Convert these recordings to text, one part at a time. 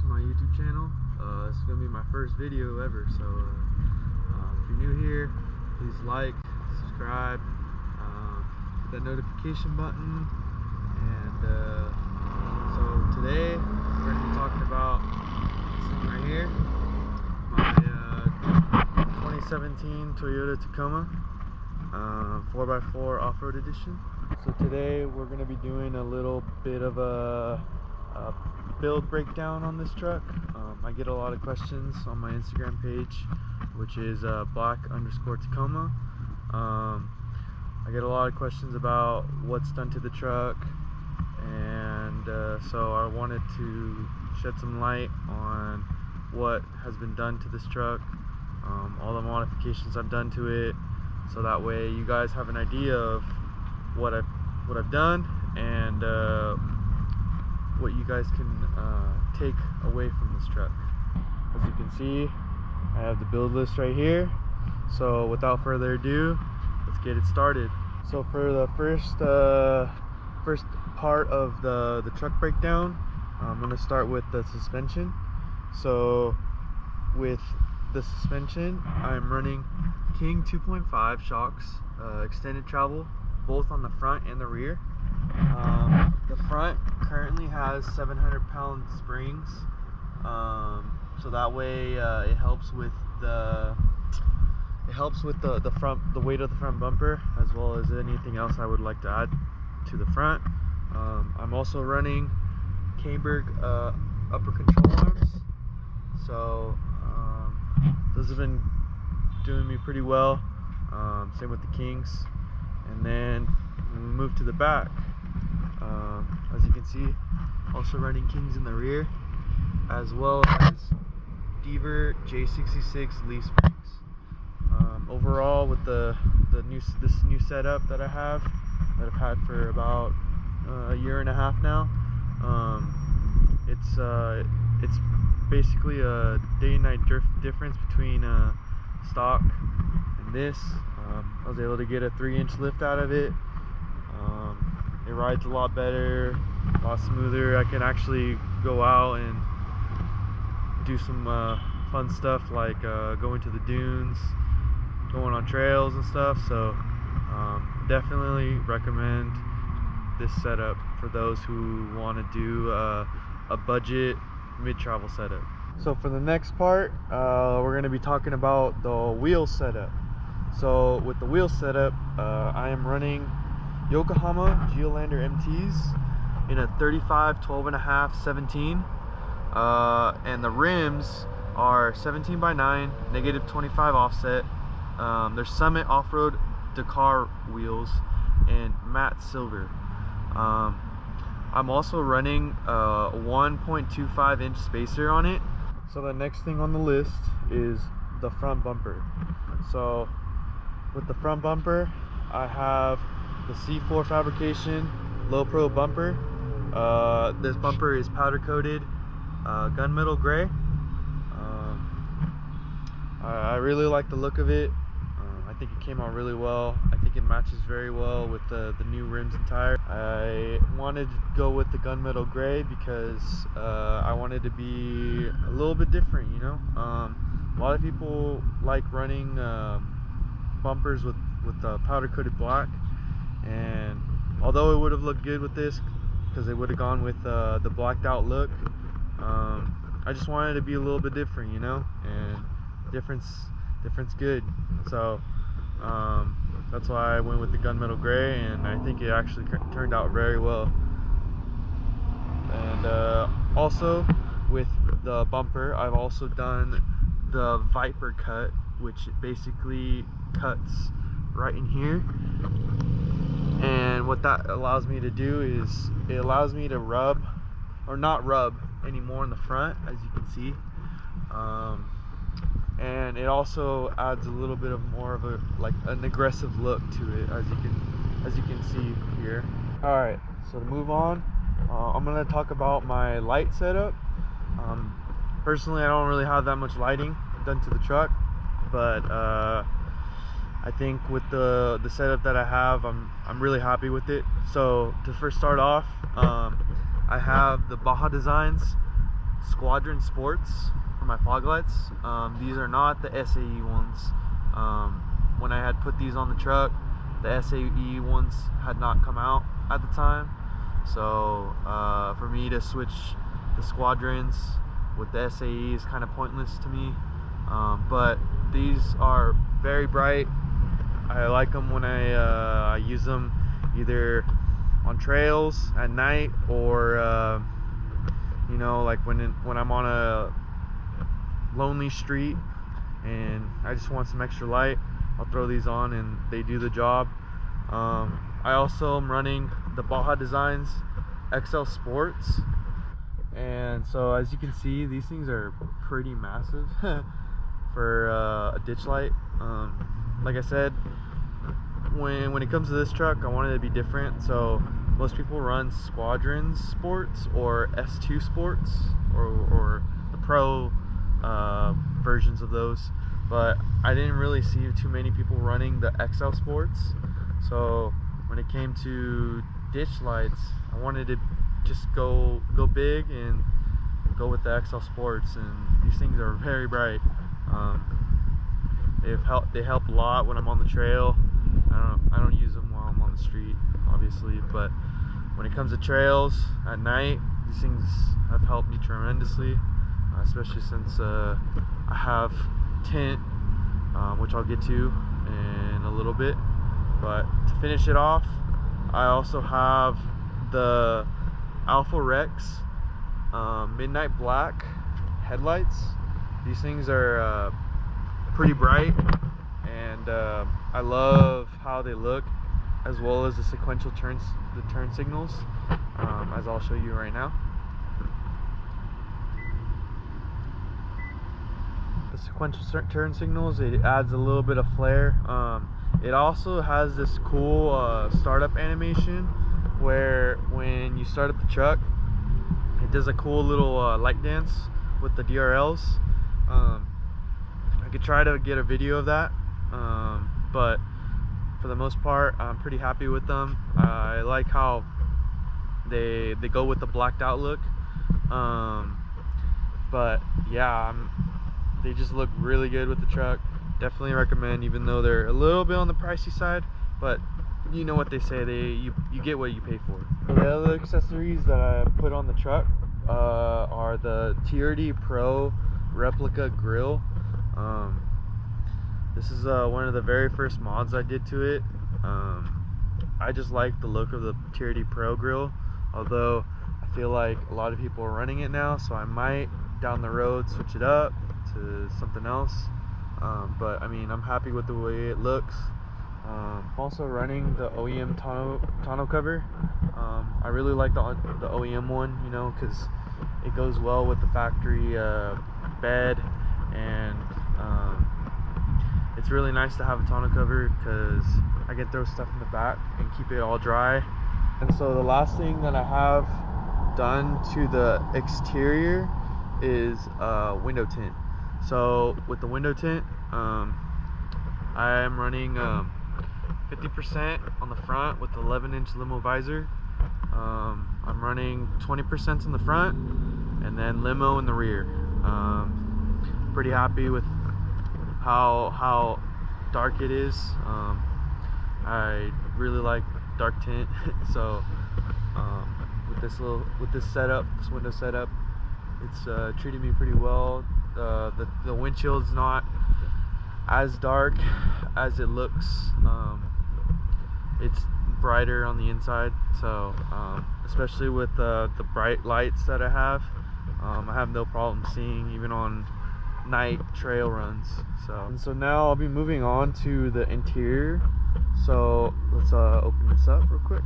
to my YouTube channel. This is going to be my first video ever, so if you're new here, please like, subscribe, hit that notification button, and so today we're going to be talking about this thing right here, my 2017 Toyota Tacoma 4x4 off-road edition. So today we're going to be doing a little bit of a build breakdown on this truck. I get a lot of questions on my Instagram page, which is black_Tacoma. I get a lot of questions about what's done to the truck, and so I wanted to shed some light on what has been done to this truck, all the modifications I've done to it, so that way you guys have an idea of what I've done and what you guys can take away from this truck. As you can see, I have the build list right here, so without further ado, let's get it started. So for the first part of the truck breakdown, I'm going to start with the suspension. So with the suspension, I'm running King 2.5 shocks, extended travel, both on the front and the rear. The front currently has 700-pound springs, so that way it helps with the weight of the front bumper, as well as anything else I would like to add to the front. I'm also running Camburg upper control arms, so those have been doing me pretty well. Same with the Kings. And then when we move to the back, as you can see, also running Kings in the rear, as well as Deaver J66 leaf springs. Overall, with this new setup that I've had for about a year and a half now, it's basically a day and night difference between stock and this. I was able to get a 3-inch lift out of it. It rides a lot better, a lot smoother. I can actually go out and do some fun stuff like going to the dunes, going on trails and stuff. So definitely recommend this setup for those who want to do a budget mid-travel setup. So for the next part, we're going to be talking about the wheel setup. So with the wheel setup, I am running Yokohama Geolander MTs in a 35, 12.5, 17, and the rims are 17x9, -25 offset. They're Summit Off-road Dakar wheels and matte silver. I'm also running a 1.25 inch spacer on it. So the next thing on the list is the front bumper. So with the front bumper, I have the C4 Fabrication Lo Pro bumper. This bumper is powder coated gunmetal gray. I really like the look of it. I think it came out really well. I think it matches very well with the new rims and tires. I wanted to go with the gunmetal gray because I wanted to be a little bit different, you know. A lot of people like running bumpers with powder coated black, and although it would have looked good with this because it would have gone with the blacked out look, I just wanted to be a little bit different, you know, and difference good. So that's why I went with the gunmetal gray, and I think it actually turned out very well. And also with the bumper, I've also done the Viper cut, which basically cuts right in here. And what that allows me to do is it allows me to rub, or not rub anymore in the front, as you can see. And it also adds a little bit of more of an aggressive look to it, as you can see here. All right, so to move on, I'm gonna talk about my light setup. Personally, I don't really have that much lighting done to the truck, but I think with the setup that I have, I'm really happy with it. So to first start off, I have the Baja Designs Squadron Sports for my fog lights. These are not the SAE ones. When I had put these on the truck, the SAE ones had not come out at the time. So for me to switch the Squadrons with the SAE is kind of pointless to me. But these are very bright. I like them when I use them either on trails at night, or you know, like when I'm on a lonely street and I just want some extra light, I'll throw these on and they do the job. I also am running the Baja Designs XL Sports, and so as you can see, these things are pretty massive for a ditch light. Like I said, when it comes to this truck, I wanted it to be different. So most people run Squadron Sports or S2 Sports or the Pro versions of those, but I didn't really see too many people running the XL Sports. So when it came to ditch lights, I wanted to just go big and go with the XL Sports, and these things are very bright. They help a lot when I'm on the trail. I don't use them while I'm on the street, obviously, but when it comes to trails at night, these things have helped me tremendously, especially since I have tint, which I'll get to in a little bit. But to finish it off, I also have the AlphaRex Midnight Black headlights. These things are pretty bright, and I love how they look, as well as the sequential turn signals, as I'll show you right now. The sequential turn signals, it adds a little bit of flair. It also has this cool startup animation where when you start up the truck, it does a cool little light dance with the DRLs. I could try to get a video of that, but for the most part, I'm pretty happy with them. I like how they go with the blacked out look, but yeah, they just look really good with the truck. Definitely recommend, even though they're a little bit on the pricey side, but you know what they say, you get what you pay for. The other accessories that I put on the truck are the TRD Pro replica grill. This is one of the very first mods I did to it. I just like the look of the TRD Pro grill, although I feel like a lot of people are running it now, so I might down the road switch it up to something else. But I mean, I'm happy with the way it looks. I'm also running the OEM tonneau cover. I really like the OEM one, you know, because it goes well with the factory bed, and it's really nice to have a tonneau cover because I can throw stuff in the back and keep it all dry. And so the last thing that I have done to the exterior is window tint. So with the window tint, I am running 50% on the front with the 11-inch limo visor. I'm running 20% in the front and then limo in the rear. Pretty happy with how dark it is. I really like dark tint, so with this window setup, it's treated me pretty well. The windshield's not as dark as it looks. It's brighter on the inside, so especially with the bright lights that I have no problem seeing even on night trail runs. So now I'll be moving on to the interior. So let's open this up real quick.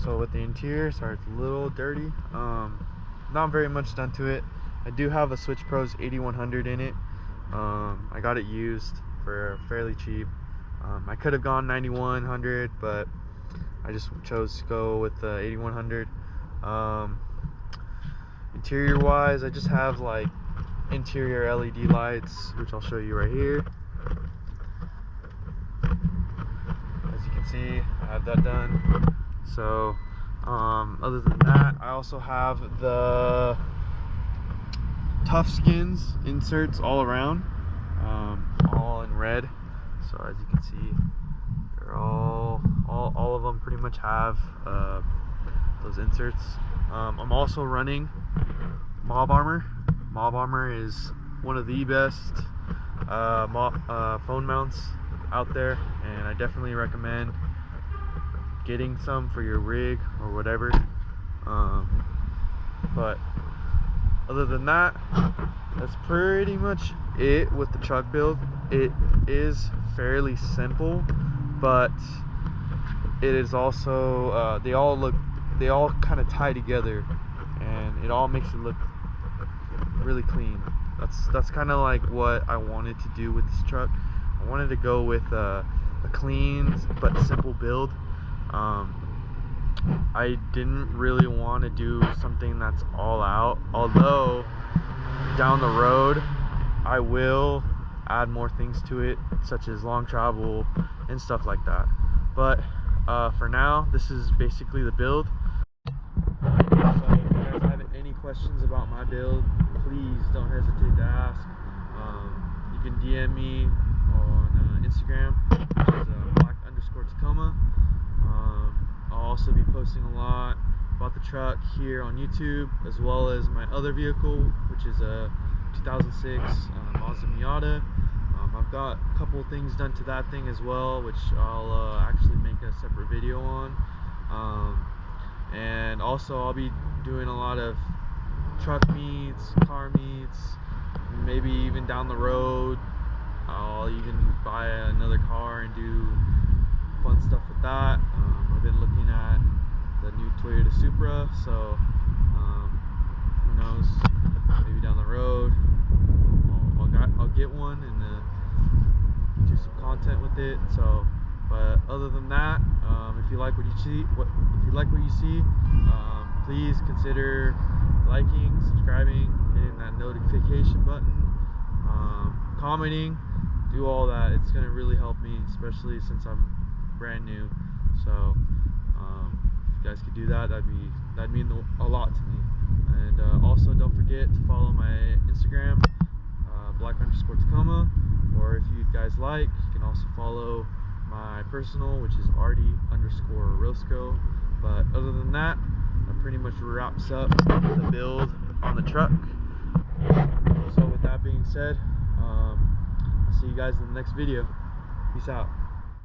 So with the interior, sorry, it's a little dirty. Not very much done to it. I do have a Switch Pros 8100 in it. I got it used for fairly cheap. I could have gone 9100, but I just chose to go with the 8100. Interior wise, I just have like interior LED lights, which I'll show you right here. As you can see, I have that done. So Other than that, I also have the Tufskinz inserts all around, all in red. So as you can see, they're all of them pretty much have those inserts. I'm also running Mob Armor. Mob Armor is one of the best phone mounts out there, and I definitely recommend getting some for your rig or whatever. But other than that, that's pretty much it with the truck build. It is fairly simple, but it is also they all kind of tie together, and it all makes it look really clean. That's kind of like what I wanted to do with this truck. I wanted to go with a clean but simple build. I didn't really want to do something that's all out, although down the road I will add more things to it, such as long travel and stuff like that. But for now, this is basically the build. So if you guys have any questions about my build, please don't hesitate to ask. You can DM me on Instagram, which is _Tacoma. I'll also be posting a lot about the truck here on YouTube, as well as my other vehicle, which is a 2006 Mazda Miata. I've got a couple things done to that thing as well, which I'll actually make a separate video on. And also I'll be doing a lot of truck meets, car meets, maybe even down the road I'll even buy another car and do fun stuff with that. I've been looking at the new Toyota Supra, so who knows, maybe down the road I'll get one and do some content with it. So, but other than that, if you like what you see, please consider liking, subscribing, hitting that notification button, commenting, do all that. It's gonna really help me, especially since I'm brand new. So if you guys could do that, that'd mean a lot to me. And also don't forget to follow my Instagram, _Tacoma, or if you guys like, you can also follow my personal, which is RD_Roscoe. But other than that, that pretty much wraps up the build on the truck. So with that being said, I'll see you guys in the next video. Peace out.